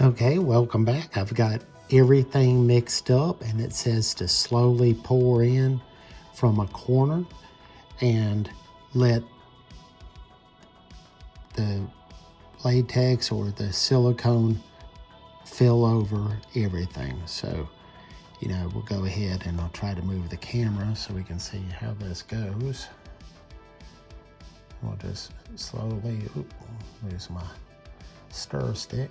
Okay, welcome back. I've got everything mixed up and it says to slowly pour in from a corner and let the latex or the silicone fill over everything. So, we'll go ahead and I'll try to move the camera so we can see how this goes. We'll just slowly, lose my stir stick.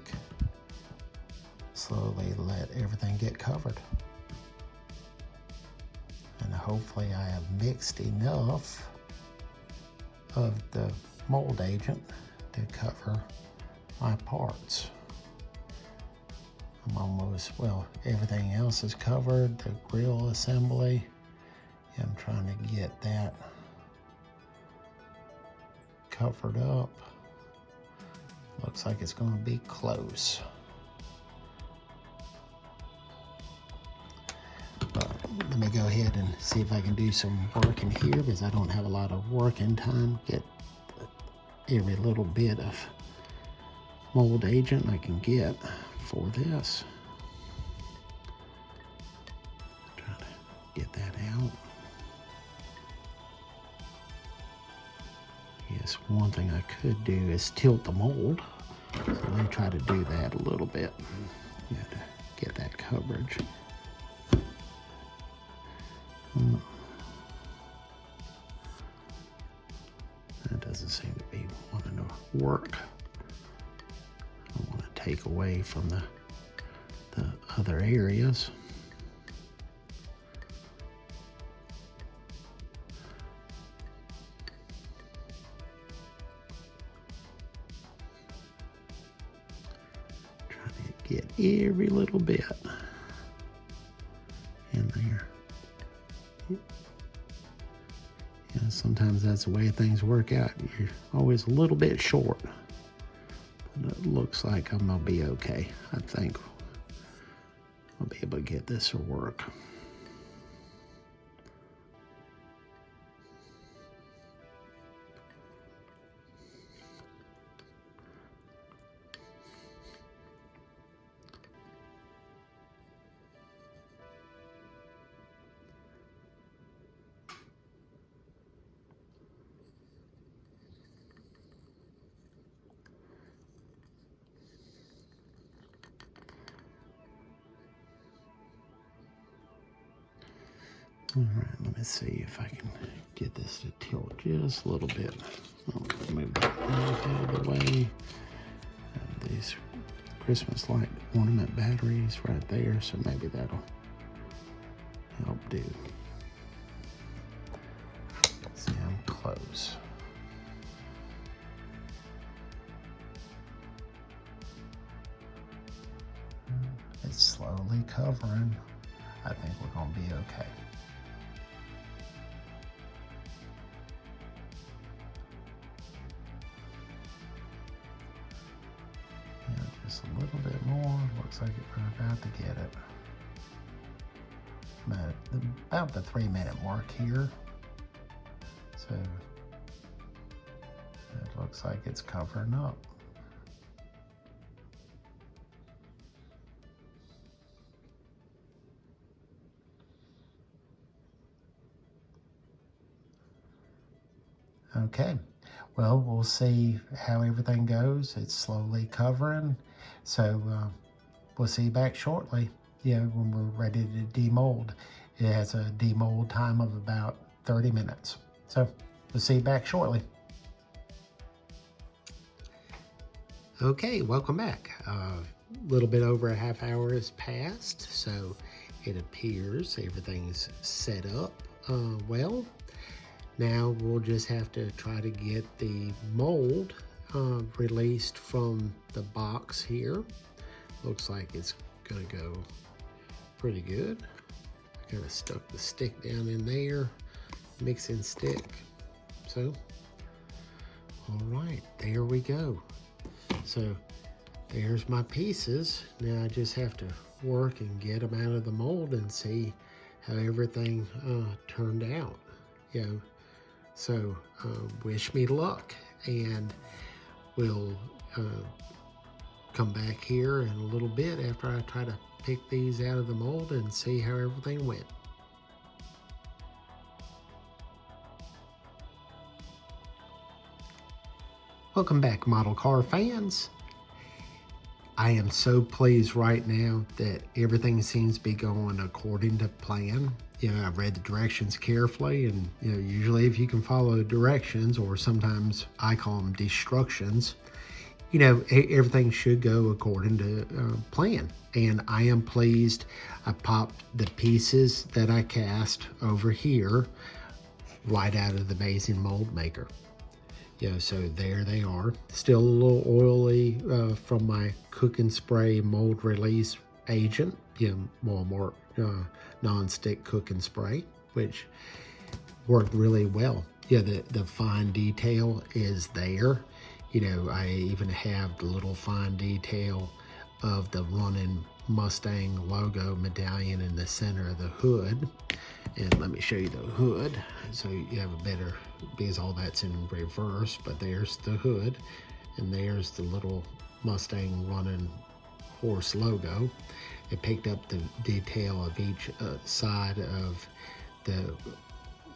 Slowly let everything get covered. And hopefully I have mixed enough of the mold agent to cover my parts. I'm almost, everything else is covered, the grill assembly. I'm trying to get that covered up. Looks like it's going to be close. Let me go ahead and see if I can do some work in here because I don't have a lot of working time. Get every little bit of mold agent I can get for this. Try to get that out. Yes, one thing I could do is tilt the mold. So let me try to do that a little bit. To get that coverage. That doesn't seem to be wanting to work. I don't want to take away from the other areas. Trying to get every little bit in there. Yeah, sometimes that's the way things work out. You're always a little bit short. But it looks like I'm going to be okay. I think I'll be able to get this to work. All right, let me see if I can get this to tilt just a little bit. I'll move that out of the way. And these Christmas light ornament batteries right there, so maybe that'll help do. See, I'm close. It's slowly covering. I think we're going to be okay. Just a little bit more. Looks like we're about to get it. About the 3-minute mark here. So it looks like it's covering up. Okay, well, we'll see how everything goes. It's slowly covering. So we'll see you back shortly. When we're ready to demold. It has a demold time of about 30 minutes. So we'll see you back shortly. Okay, welcome back. A little bit over a half hour has passed, so it appears everything's set up well. Now we'll just have to try to get the mold released from the box here. Looks like it's gonna go pretty good. I kind of stuck the stick down in there, mixing stick. So, all right, there we go. So there's my pieces. Now I just have to work and get them out of the mold and see how everything turned out. So wish me luck, and we'll come back here in a little bit after I try to pick these out of the mold and see how everything went. Welcome back, model car fans. I am so pleased right now that everything seems to be going according to plan. I've read the directions carefully, and usually if you can follow the directions, or sometimes I call them destructions, everything should go according to plan. And I am pleased. I popped the pieces that I cast over here right out of the Amazing Mold Maker. So there they are. Still a little oily from my Cook and Spray mold release agent, Walmart non-stick Cook and Spray, which worked really well. The fine detail is there. I even have the little fine detail of the running Mustang logo medallion in the center of the hood. And let me show you the hood so you have a better, because all that's in reverse, but there's the hood and there's the little Mustang running horse logo. It picked up the detail of each side of the,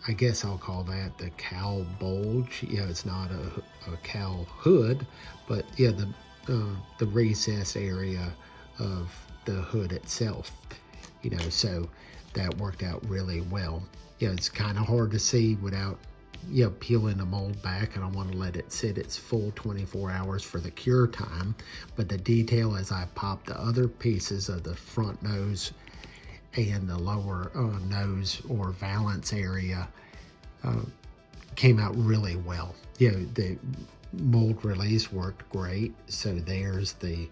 I guess I'll call that the cowl bulge. It's not a cowl hood, but the recess area of the hood itself, so that worked out really well. It's kind of hard to see without peeling the mold back, and I want to let it sit its full 24 hours for the cure time. But the detail as I popped the other pieces of the front nose and the lower nose or valance area came out really well. The mold release worked great. So there's the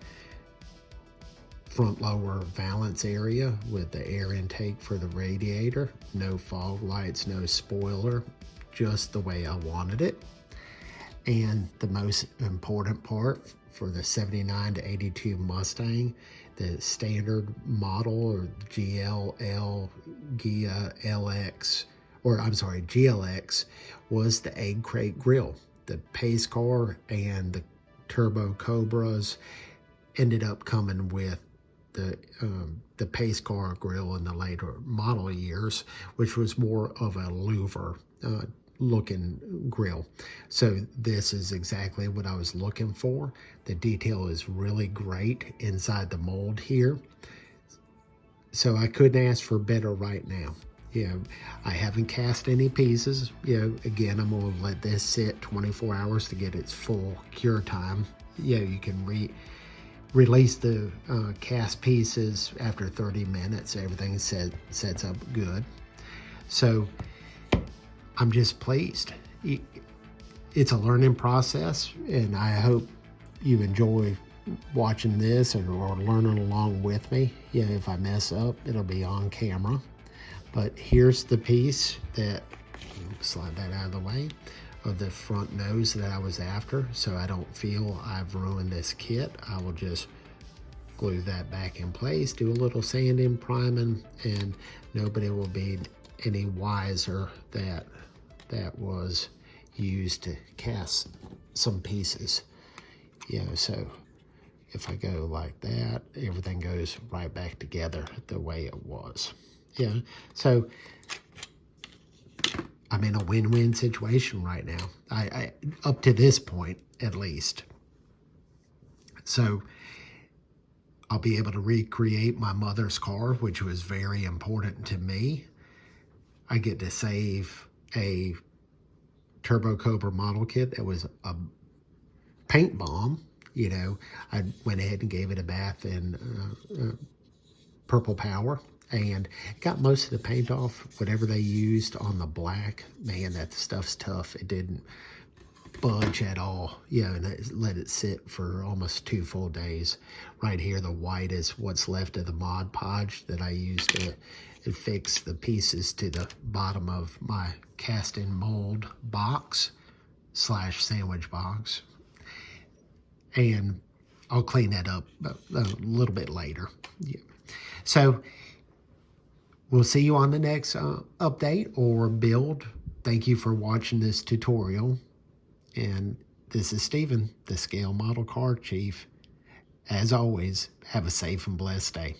front lower valance area with the air intake for the radiator. No fog lights, no spoiler, just the way I wanted it. And the most important part for the 79 to 82 Mustang, the standard model, or GLL, GIA, LX, or I'm sorry, GLX, was the egg crate grill. The pace car and the Turbo Cobras ended up coming with the pace car grill in the later model years, which was more of a louver looking grill. So this is exactly what I was looking for. The detail is really great inside the mold here. So I couldn't ask for better right now. I haven't cast any pieces. Again, I'm gonna let this sit 24 hours to get its full cure time. You can release the cast pieces after 30 minutes. Everything sets up good. So I'm just pleased. It's a learning process, and I hope you enjoy watching this or learning along with me. If I mess up, it'll be on camera. But here's the piece that, slide that out of the way, of the front nose that I was after, so I don't feel I've ruined this kit. I will just glue that back in place, do a little sanding, priming, and nobody will be any wiser that that was used to cast some pieces. So if I go like that, everything goes right back together the way it was. So I'm in a win-win situation right now. I up to this point, at least. So I'll be able to recreate my mother's car, which was very important to me. I get to save a Turbo Cobra model kit that was a paint bomb. I went ahead and gave it a bath in Purple Power and got most of the paint off. Whatever they used on the black, man, that stuff's tough. It didn't budge at all. And I let it sit for almost 2 full days. Right here, the white is what's left of the Mod Podge that I used to fix the pieces to the bottom of my casting mold box / sandwich box. And I'll clean that up a little bit later. So we'll see you on the next update or build. Thank you for watching this tutorial. And this is Steven, the Scale Model Car Chief. As always, have a safe and blessed day.